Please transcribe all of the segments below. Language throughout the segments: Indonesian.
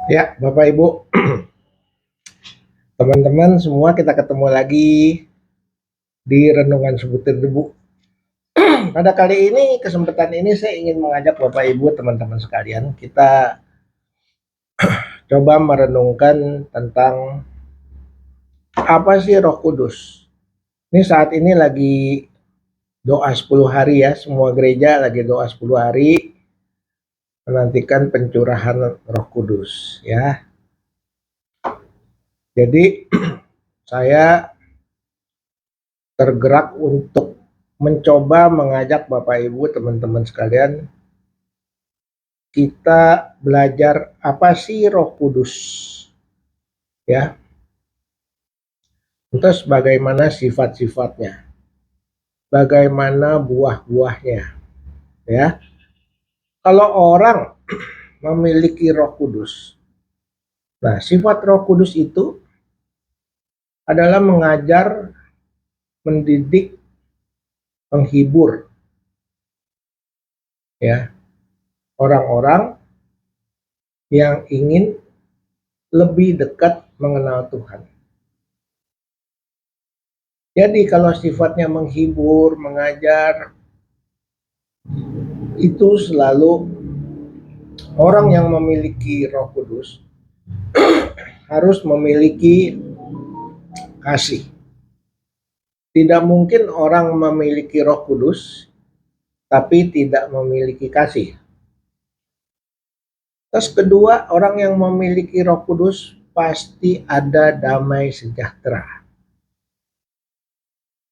Ya, Bapak Ibu, teman-teman semua kita ketemu lagi di Renungan Sebutir Debu. Pada kali ini, kesempatan ini saya ingin mengajak Bapak Ibu, teman-teman sekalian, kita coba merenungkan tentang apa sih Roh Kudus. Ini saat ini lagi doa 10 hari ya, semua gereja lagi doa 10 hari menantikan pencurahan Roh Kudus ya. Jadi saya tergerak untuk mencoba mengajak Bapak Ibu, teman-teman sekalian, kita belajar apa sih Roh Kudus ya, terus bagaimana sifat-sifatnya, bagaimana buah-buahnya ya. Kalau orang memiliki Roh Kudus, nah sifat Roh Kudus itu adalah mengajar, mendidik, menghibur ya orang-orang yang ingin lebih dekat mengenal Tuhan. Jadi kalau sifatnya menghibur, mengajar, itu selalu orang yang memiliki Roh Kudus harus memiliki kasih. Tidak mungkin orang memiliki Roh Kudus tapi tidak memiliki kasih. Terus kedua, orang yang memiliki Roh Kudus pasti ada damai sejahtera.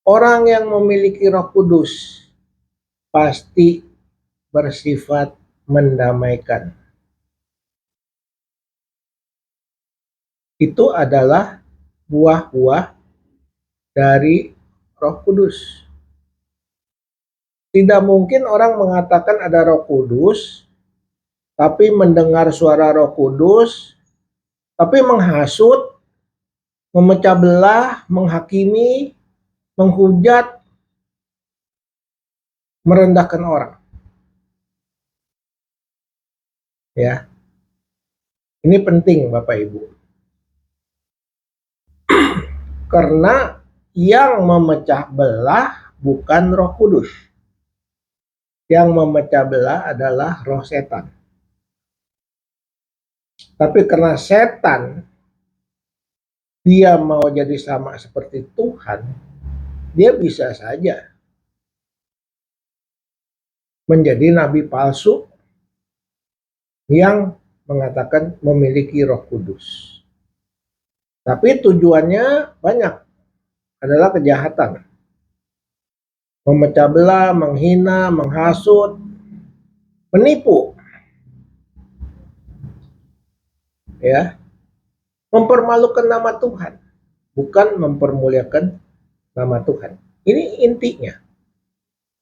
Orang yang memiliki Roh Kudus pasti bersifat mendamaikan. Itu adalah buah-buah dari Roh Kudus. Tidak mungkin orang mengatakan ada Roh Kudus, tapi mendengar suara Roh Kudus, tapi menghasut, memecah belah, menghakimi, menghujat, merendahkan orang. Ya, ini penting Bapak Ibu. Karena yang memecah belah bukan Roh Kudus. Yang memecah belah adalah roh setan. Tapi karena setan dia mau jadi sama seperti Tuhan, dia bisa saja menjadi nabi palsu yang mengatakan memiliki Roh Kudus. Tapi tujuannya banyak, adalah kejahatan. Memecah belah, menghina, menghasut, menipu. Ya. Mempermalukan nama Tuhan, bukan mempermuliakan nama Tuhan. Ini intinya.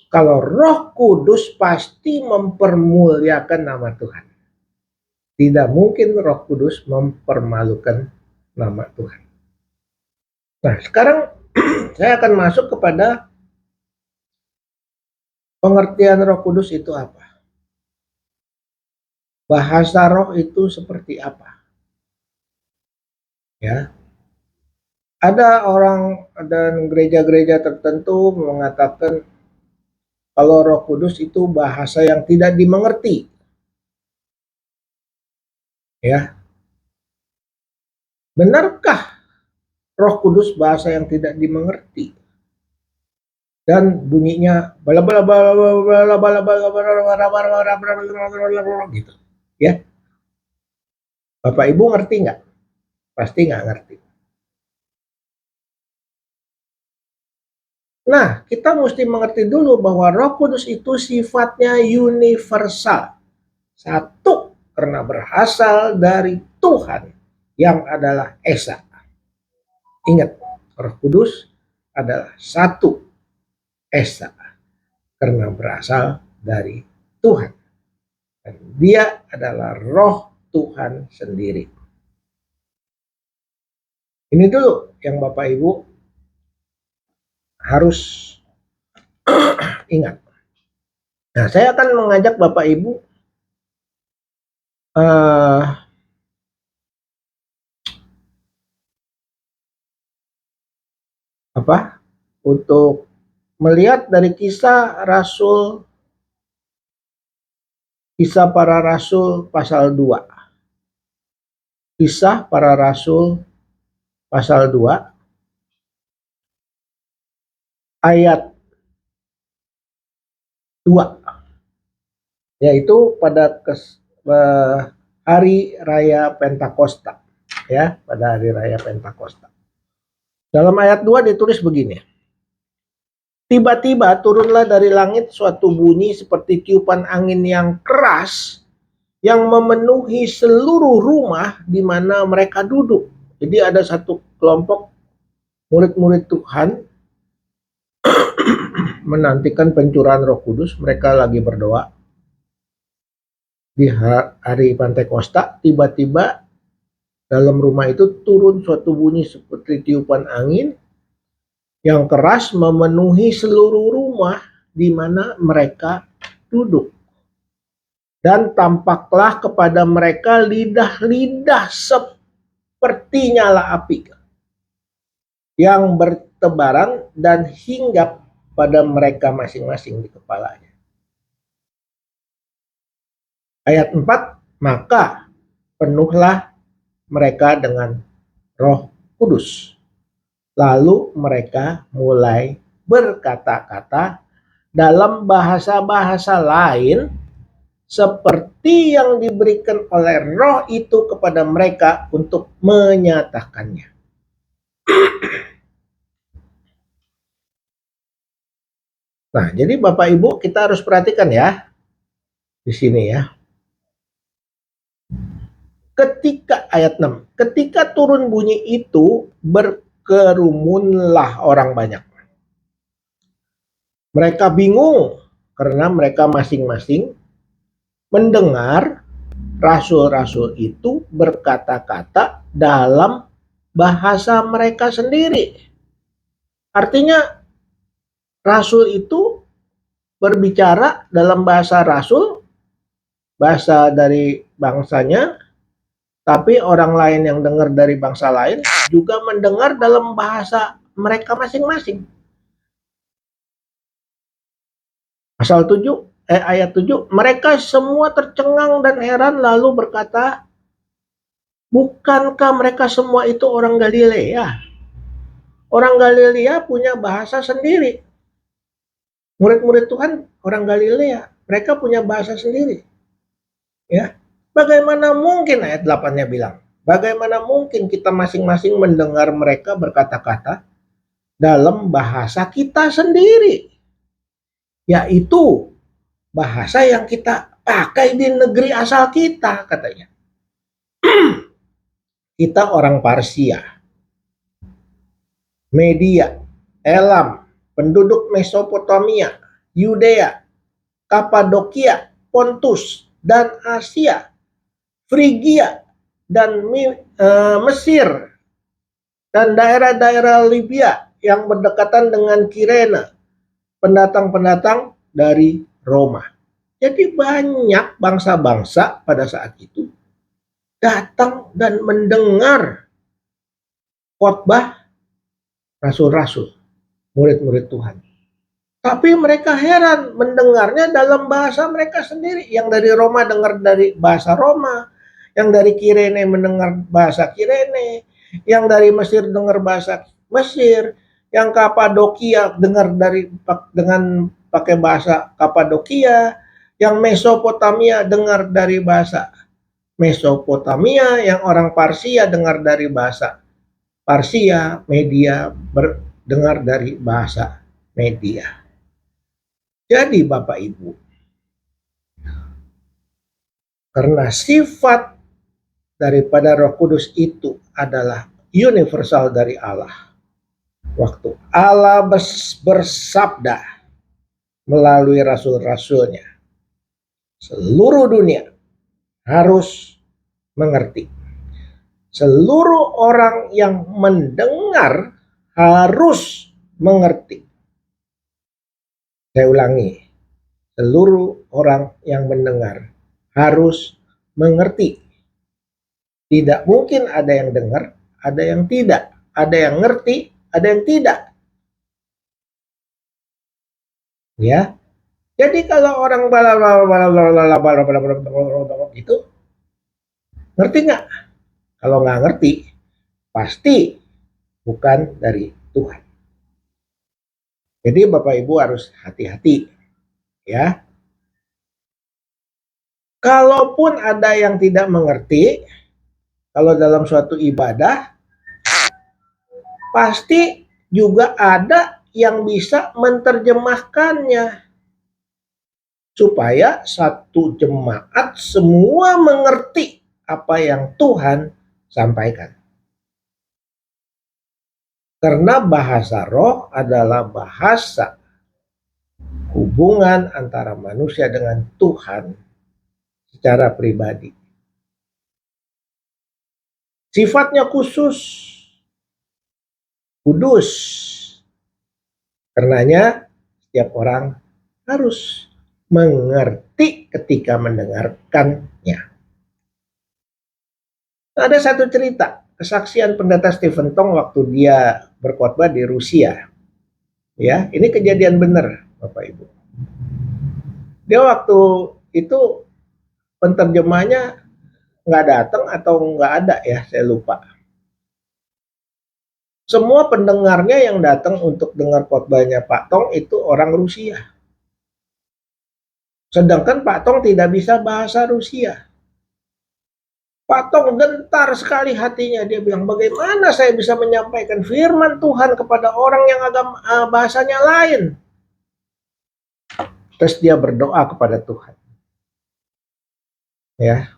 Kalau Roh Kudus pasti mempermuliakan nama Tuhan. Tidak mungkin Roh Kudus mempermalukan nama Tuhan. Nah, sekarang saya akan masuk kepada pengertian Roh Kudus itu apa. Bahasa roh itu seperti apa? Ya. Ada orang dan gereja-gereja tertentu mengatakan kalau Roh Kudus itu bahasa yang tidak dimengerti. Ya. Benarkah Roh Kudus bahasa yang tidak dimengerti? Dan bunyinya bala bala bala bala bala bala bala gitu. Ya. Bapak Ibu ngerti nggak? Pasti nggak ngerti. Nah, kita mesti mengerti dulu bahwa Roh Kudus itu sifatnya universal. Satu, karena berasal dari Tuhan yang adalah Esa. Ingat, Roh Kudus adalah satu, Esa, karena berasal dari Tuhan. Dan dia adalah Roh Tuhan sendiri. Ini dulu yang Bapak Ibu harus ingat. Nah, saya akan mengajak Bapak Ibu apa? Untuk melihat dari kisah para rasul pasal 2. Kisah para rasul pasal 2 ayat 2, yaitu pada hari raya Pentakosta, ya, pada hari raya Pentakosta. Dalam ayat 2 ditulis begini: tiba-tiba turunlah dari langit suatu bunyi seperti tiupan angin yang keras yang memenuhi seluruh rumah di mana mereka duduk. Jadi ada satu kelompok murid-murid Tuhan menantikan pencurahan Roh Kudus. Mereka lagi berdoa di hari Pentakosta. Tiba-tiba dalam rumah itu turun suatu bunyi seperti tiupan angin yang keras memenuhi seluruh rumah di mana mereka duduk. Dan tampaklah kepada mereka lidah-lidah seperti nyala api yang bertebaran dan hinggap pada mereka masing-masing di kepalanya. Ayat 4, maka penuhlah mereka dengan Roh Kudus. Lalu mereka mulai berkata-kata dalam bahasa-bahasa lain seperti yang diberikan oleh Roh itu kepada mereka untuk menyatakannya. Nah, jadi Bapak Ibu kita harus perhatikan ya di sini ya. Ketika ayat 6, ketika turun bunyi itu berkerumunlah orang banyak. Mereka bingung karena mereka masing-masing mendengar rasul-rasul itu berkata-kata dalam bahasa mereka sendiri. Artinya rasul itu berbicara dalam bahasa rasul, bahasa dari bangsanya, tapi orang lain yang dengar dari bangsa lain juga mendengar dalam bahasa mereka masing-masing. Ayat 7, mereka semua tercengang dan heran lalu berkata, bukankah mereka semua itu orang Galilea? Orang Galilea punya bahasa sendiri. Murid-murid Tuhan orang Galilea, mereka punya bahasa sendiri. Ya. Bagaimana mungkin, ayat 8-nya bilang, bagaimana mungkin kita masing-masing mendengar mereka berkata-kata dalam bahasa kita sendiri, yaitu bahasa yang kita pakai di negeri asal kita, katanya. Kita orang Parsia, Media, Elam, penduduk Mesopotamia, Yudea, Kapadokia, Pontus, dan Asia, Frigia, dan Mesir, dan daerah-daerah Libya yang berdekatan dengan Kirene, pendatang-pendatang dari Roma. Jadi banyak bangsa-bangsa pada saat itu datang dan mendengar khotbah rasul-rasul, murid-murid Tuhan. Tapi mereka heran mendengarnya dalam bahasa mereka sendiri. Yang dari Roma dengar dari bahasa Roma, yang dari Kirene mendengar bahasa Kirene, yang dari Mesir dengar bahasa Mesir, yang Kapadokia dengar dengan pakai bahasa Kapadokia, yang Mesopotamia dengar dari bahasa Mesopotamia, yang orang Parsia dengar dari bahasa Parsia, Media dengar dari bahasa Media. Jadi Bapak Ibu, karena sifat daripada Roh Kudus itu adalah universal dari Allah. Waktu Allah bersabda melalui rasul-rasulnya, seluruh dunia harus mengerti. Seluruh orang yang mendengar harus mengerti. Saya ulangi, seluruh orang yang mendengar harus mengerti. Tidak mungkin ada yang dengar, ada yang tidak. Ada yang ngerti, ada yang tidak. Ya. Jadi kalau orang itu ngerti nggak? Kalau nggak ngerti, pasti bukan dari Tuhan. Jadi Bapak Ibu harus hati-hati ya. Kalaupun ada yang tidak mengerti, kalau dalam suatu ibadah, pasti juga ada yang bisa menerjemahkannya. Supaya satu jemaat semua mengerti apa yang Tuhan sampaikan. Karena bahasa roh adalah bahasa hubungan antara manusia dengan Tuhan secara pribadi. Sifatnya khusus, kudus. Karenanya setiap orang harus mengerti ketika mendengarkannya. Ada satu cerita, kesaksian pendeta Stephen Tong waktu dia berkhotbah di Rusia. Ya, ini kejadian benar, Bapak Ibu. Dia waktu itu penterjemahnya nggak datang atau nggak ada ya, saya lupa. Semua pendengarnya yang datang untuk dengar khotbahnya Pak Tong itu orang Rusia. Sedangkan Pak Tong tidak bisa bahasa Rusia. Pak Tong gentar sekali hatinya. Dia bilang, bagaimana saya bisa menyampaikan firman Tuhan kepada orang yang agama bahasanya lain? Terus dia berdoa kepada Tuhan. Ya,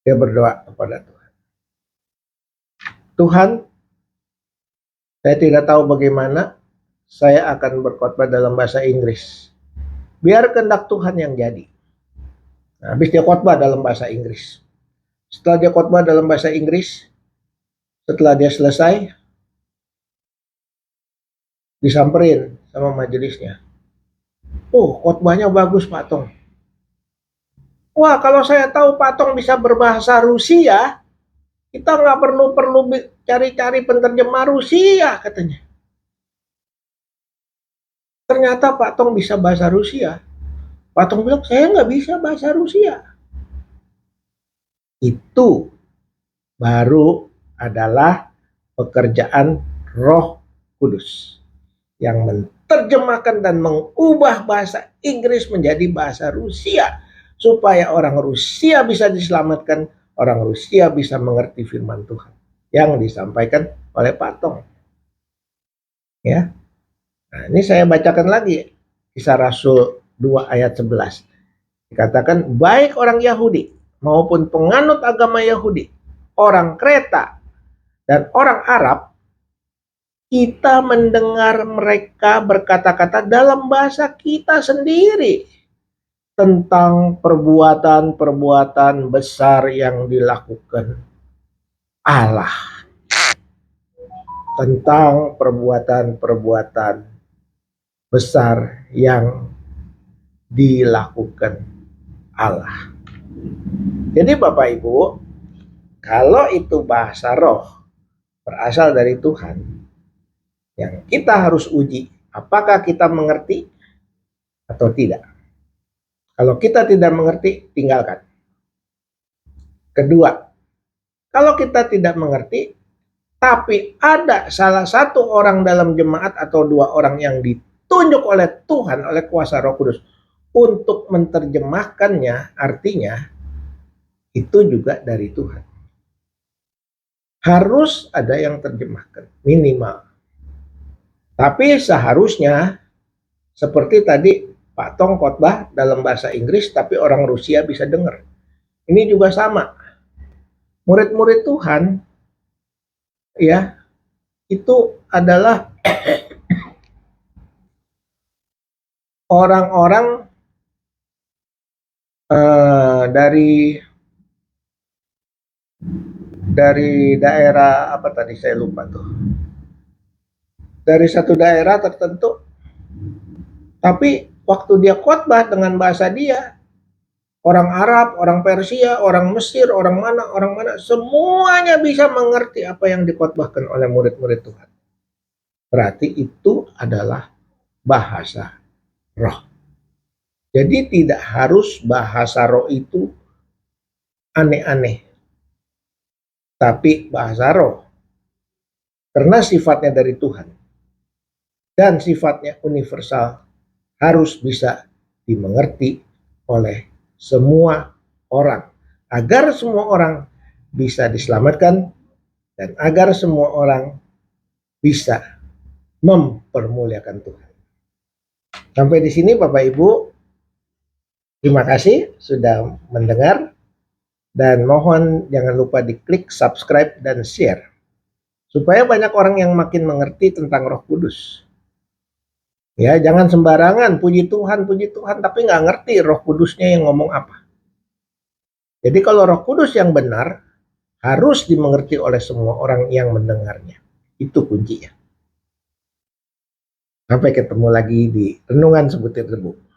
dia berdoa kepada Tuhan. Tuhan, saya tidak tahu bagaimana saya akan berkhotbah dalam bahasa Inggris. Biar kehendak Tuhan yang jadi. Nah, habis dia khotbah dalam bahasa Inggris. Setelah dia khotbah dalam bahasa Inggris, setelah dia selesai, disamperin sama majelisnya. Oh, khotbahnya bagus Pak Tong. Wah, kalau saya tahu Pak Tong bisa berbahasa Rusia, kita nggak perlu cari-cari penterjemah Rusia, katanya. Ternyata Pak Tong bisa bahasa Rusia. Pak Tong bilang, saya nggak bisa bahasa Rusia. Itu baru adalah pekerjaan Roh Kudus yang menerjemahkan dan mengubah bahasa Inggris menjadi bahasa Rusia supaya orang Rusia bisa diselamatkan, orang Rusia bisa mengerti firman Tuhan yang disampaikan oleh Pak Tong. Ya. Nah, ini saya bacakan lagi Kisah Rasul 2 ayat 11. Dikatakan baik orang Yahudi maupun penganut agama Yahudi, orang Kreta dan orang Arab, kita mendengar mereka berkata-kata dalam bahasa kita sendiri tentang perbuatan-perbuatan besar yang dilakukan Allah. Tentang perbuatan-perbuatan besar yang dilakukan Allah. Jadi Bapak Ibu, kalau itu bahasa roh berasal dari Tuhan, yang kita harus uji apakah kita mengerti atau tidak. Kalau kita tidak mengerti, tinggalkan. Kedua, kalau kita tidak mengerti, tapi ada salah satu orang dalam jemaat atau dua orang yang ditunjuk oleh Tuhan, oleh kuasa Roh Kudus untuk menerjemahkannya, artinya itu juga dari Tuhan. Harus ada yang terjemahkan, minimal. Tapi seharusnya seperti tadi Pak Tong khotbah dalam bahasa Inggris, tapi orang Rusia bisa dengar. Ini juga sama. Murid-murid Tuhan, ya, itu adalah orang-orang dari daerah apa tadi saya lupa tuh. Dari satu daerah tertentu. Tapi waktu dia khotbah dengan bahasa dia, orang Arab, orang Persia, orang Mesir, orang mana, semuanya bisa mengerti apa yang dikhotbahkan oleh murid-murid Tuhan. Berarti itu adalah bahasa roh. Jadi tidak harus bahasa roh itu aneh-aneh, tapi bahasa roh karena sifatnya dari Tuhan dan sifatnya universal harus bisa dimengerti oleh semua orang agar semua orang bisa diselamatkan dan agar semua orang bisa mempermuliakan Tuhan. Sampai di sini Bapak Ibu, terima kasih sudah mendengar dan mohon jangan lupa diklik subscribe dan share supaya banyak orang yang makin mengerti tentang Roh Kudus. Ya, jangan sembarangan puji Tuhan, tapi nggak ngerti Roh Kudusnya yang ngomong apa. Jadi kalau Roh Kudus yang benar harus dimengerti oleh semua orang yang mendengarnya. Itu kuncinya. Sampai ketemu lagi di Renungan Sebutir Debu.